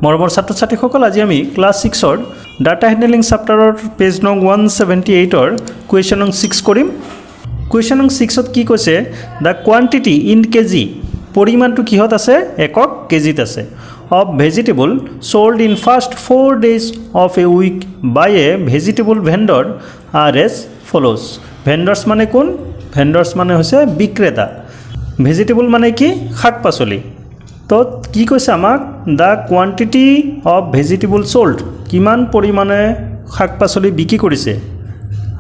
মৰমৰ ছাত্ৰ ছাত্ৰীসকল আজি আমি ক্লাছ 6ৰ ডাটা হেণ্ডলিং চেপ্টাৰৰ পেজ নং 178ৰ কুৱেশ্যন নং 6 কৰিম। কুৱেশ্যন নং 6ত কি কৈছে, দ্য কোৱান্টিটি ইন কেজি, পৰিমাণটো কিহত আছে, একক কেজিত আছে, of vegetable sold in first 4 days of a week by a vegetable vendor are as follows। Vendors মানে কোন? ভেণ্ডৰ্ছ মানে হৈছে বিক্ৰেতা। ভেজিটেবল মানে কি? শাক পাচলি। তো কি কৈছে আমাক, the quantity of vegetable sold, কিমান পৰিমাণে শাক পাচলি বিক্ৰী কৰিছে,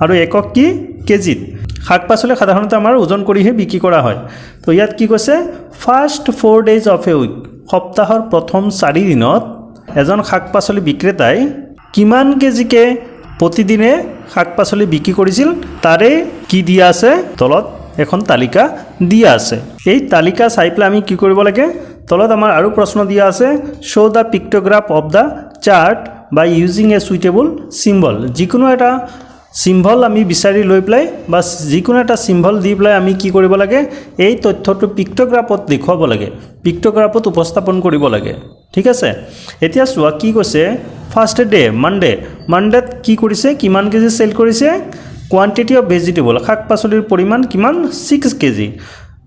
আৰু একক কি? কেজিত। শাক পাচলি সাধাৰণতে আমাৰ ওজন কৰিহে বিক্ৰী কৰা হয়। তো ইয়াত কি কৈছে, first 4 days of a week, সপ্তাহৰ প্ৰথম 4 দিনত এজন শাক পাচলি বিক্ৰেতাই কিমান কেজিকে প্ৰতিদিনে শাক পাচলি বিক্ৰী কৰিছিল তাৰে কি দিয়া আছে, তলত এখন তালিকা দিয়া আছে। এই তালিকা চাই পেলাই আমি কি কৰিব লাগে, তলত আমাৰ আৰু প্ৰশ্ন দিয়া আছে, show' the pictograph of the chart by using a suitable symbol. যিকোনো এটা চিম্বল আমি বিচাৰি লৈ পেলাই বা যিকোনো এটা চিম্বল দি পেলাই আমি কি কৰিব লাগে, এই তথ্যটো পিক্টোগ্ৰাফত দেখুৱাব লাগে, পিক্টোগ্ৰাফত উপস্থাপন কৰিব লাগে। ঠিক আছে, এতিয়া চোৱা কি কৈছে, ফাৰ্ষ্ট ডে মানডেত কি কৰিছে, কিমান কেজি চেল কৰিছে, কোৱান্টিটি অফ ভেজিটেবল, শাক পাচলিৰ পৰিমাণ কিমান, 6 কেজি।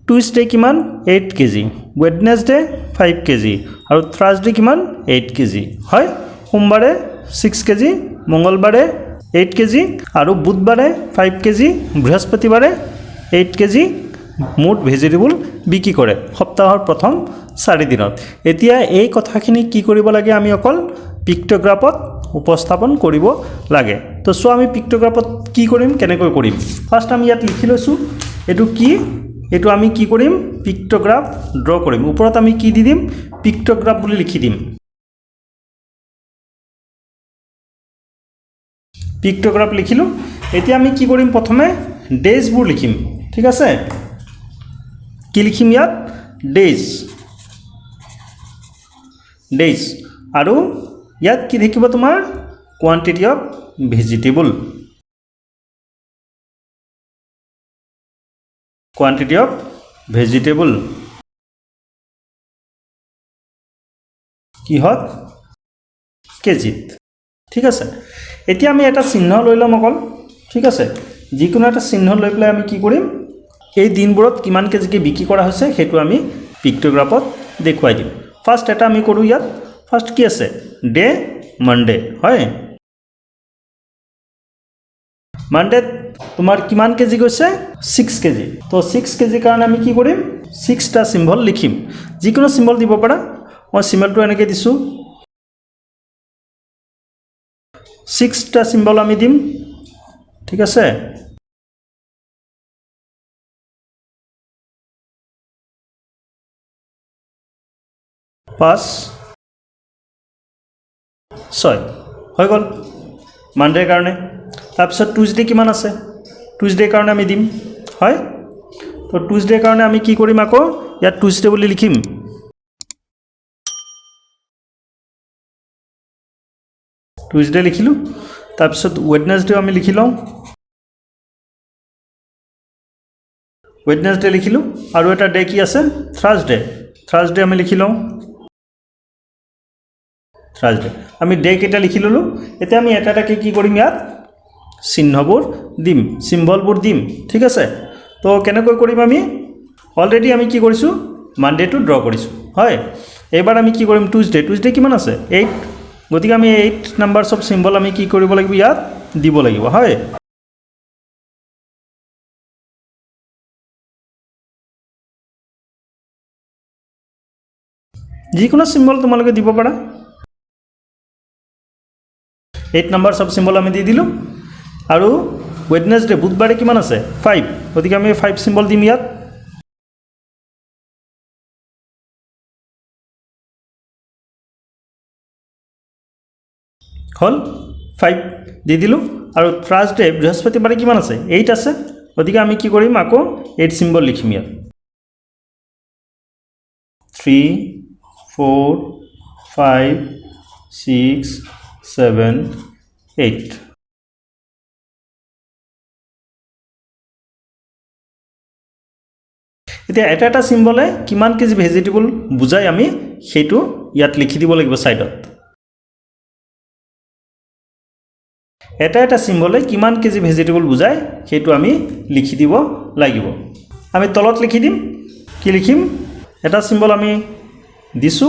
টুইচডে কিমান, 8 কেজি। ৱেডনেছডে 5 কেজি আৰু থাৰ্ছডে কিমান, 8 কেজি। হয়, সোমবাৰে 6 কেজি, মঙলবাৰে 8 কেজি আৰু বুধবাৰে 5 কেজি, বৃহস্পতিবাৰে 8 কেজি মুঠ ভেজিটেবল বিক্ৰী কৰে সপ্তাহৰ প্ৰথম 4 দিনত। এতিয়া এই কথাখিনি কি কৰিব লাগে, আমি অকল পিক্টোগ্ৰাফত উপস্থাপন কৰিব লাগে। তো চোৱা আমি পিক্টোগ্ৰাফত কি কৰিম, কেনেকৈ কৰিম। ফাৰ্ষ্ট আমি ইয়াত লিখি লৈছোঁ, এইটো কি, এইটো আমি কি কৰিম, পিক্টোগ্ৰাফ ড্ৰ কৰিম। ওপৰত আমি কি দি দিম, পিক্টোগ্ৰাফ বুলি লিখি দিম। পিক্টোগ্ৰাফ লিখিলোঁ। এতিয়া আমি কি কৰিম, প্ৰথমে ডেজবোৰ লিখিম। ঠিক আছে, কি লিখিম ইয়াত, ডেজ। আৰু ইয়াত কি থাকিব তোমাৰ, quantity of vegetable, quantity of vegetable কিহত, কেজিত। ঠিক আছে, এতিয়া আমি এটা চিহ্ন লৈ ল'ম অকল। ঠিক আছে, যিকোনো এটা চিহ্ন লৈ পেলাই আমি কি কৰিম, এই দিনবোৰত কিমান কেজিকৈ বিক্ৰী কৰা হৈছে সেইটো আমি পিক্টোগ্ৰাফত দেখুৱাই দিম। ফাৰ্ষ্ট এটা আমি কৰোঁ ইয়াত, ফাৰ্ষ্ট কি আছে, ডে মানডে। হয়, মানডেত তোমাৰ কিমান কেজি গৈছে, 6 কেজি। তো 6 কেজিৰ কাৰণে আমি কি কৰিম, 6টা চিম্বল লিখিম। যিকোনো চিম্বল দিব পাৰা, মই চিম্বলটো এনেকৈ দিছোঁ, 6টা চিম্বল আমি দিম। ঠিক আছে, পাঁচ 6 হৈ গ'ল মানডেৰ কাৰণে। তাৰপিছত টুইচডে কিমান আছে, টুইচডেৰ কাৰণে আমি দিম। হয়, তো টুইচডেৰ কাৰণে আমি কি কৰিম, আকৌ ইয়াত টুইচডে বুলি লিখিম। টুইচডে লিখিলোঁ। তাৰপিছত ৱেডনেছডেও আমি লিখি লওঁ, ৱেডনেছডে লিখিলোঁ। আৰু এটা ডে কি আছে, থাৰ্ছডে আমি লিখি লওঁ, থাৰ্ছডে। আমি ডে কেইটা লিখি ল'লোঁ। এতিয়া আমি এটা এটাকৈ কি কৰিম, ইয়াত চিহ্নবোৰ দিম, চিম্বলবোৰ দিম। ঠিক আছে, তো কেনেকৈ কৰিম, আমি অলৰেডি আমি কি কৰিছোঁ, মানডেটো ড্ৰ কৰিছোঁ। হয়, এইবাৰ আমি কি কৰিম, টুইচডে কিমান আছে, 8। গতিকে আমি 8 নাম্বাৰছ অফ চিম্বল আমি কি কৰিব লাগিব, ইয়াত দিব লাগিব। হয়, যিকোনো চিম্বল তোমালোকে দিব পাৰা। 8 নাম্বাৰছ অফ চিম্বল আমি দি দিলোঁ। আৰু ৱেডনেছডে বুধবাৰে কিমান আছে, 5। গতিকে আমি 5 চিম্বল দিম ইয়াত। হ'ল, 5 দি দিলোঁ। আৰু থাৰ্ছডে বৃহস্পতিবাৰে কিমান আছে, 8 আছে। গতিকে আমি কি কৰিম, আকৌ 8 চিম্বল লিখিম ইয়াত। 3, 4, 5, 6, 7, 8। এতিয়া এটা এটা চিম্বলে কিমান কেজি ভেজিটেবল বুজাই আমি সেইটো ইয়াত লিখি দিব লাগিব সাইডত এটা এটা চিম্বলে কিমান কেজি ভেজিটেবল বুজাই সেইটো আমি লিখি দিব লাগিব আমি তলত লিখি দিম কি লিখিম এটা চিম্বল আমি দিছো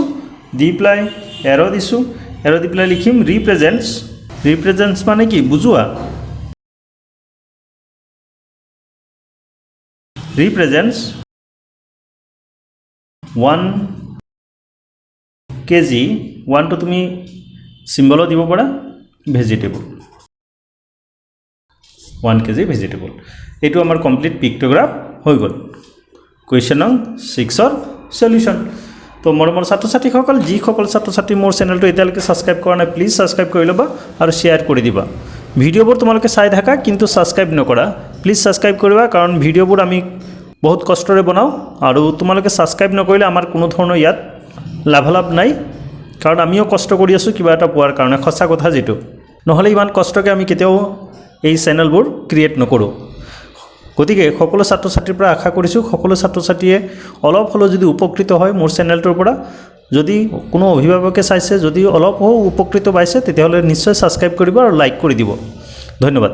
দি প্লাই এৰো দিছো এৰো দি প্লাই লিখিম ৰিপ্ৰেজেন্টস মানে কি বুজোৱা represents 1 kg 1 to তুমি সিম্বল দিব পাৰা ভেজিটেবল 1 kg ভেজিটেবল এটো আমাৰ কমপ্লিট পিক্টোগ্ৰাফ হৈ গল কোৱেশ্চন নং 6 ৰ সলিউশন তো মৰমৰ ছাত্ৰ-ছাত্ৰীসকল যিসকল ছাত্ৰ-ছাত্ৰী মোৰ চেনেলটো এতিয়ালৈকে সাবস্ক্ৰাইব কৰা নাই প্লিজ সাবস্ক্ৰাইব কৰি লবা আৰু শেয়াৰ কৰি দিবা ভিডিঅ'বোৰ তোমালোকে চাই থাকা কিন্তু সাবস্ক্ৰাইব নকৰা প্লিজ সাবস্ক্ৰাইব কৰিবা কাৰণ ভিডিঅ'বোৰ আমি বহুত কষ্টৰে বনাও আৰু তোমালোকে সাবস্ক্ৰাইব নকৰিলে আমাৰ কোনো ধৰণৰ ইয়াত লাভালাভ নাই কাৰণ আমিও কষ্ট কৰি আছো কিবা এটা পোৱাৰ কাৰণে খচা কথা যেটো নহলে ইমান কষ্টকে আমি কেতিয়াও এই চেনেলবোৰ ক্ৰিয়েট নকৰো গতিকে সকলো ছাত্ৰ-ছাত্ৰীৰ পৰা আশা কৰিছো সকলো ছাত্ৰ-ছাত্ৰীয়ে অলপ হলো যদি উপকৃত হয় মোৰ চেনেলটোৰ পৰা যদি কোনো অভিভাৱকে চাইছে যদি অলপ উপকৃত পাইছে তেতিয়াহলে নিশ্চয় সাবস্ক্ৰাইব কৰিব আৰু লাইক কৰি দিব ধন্যবাদ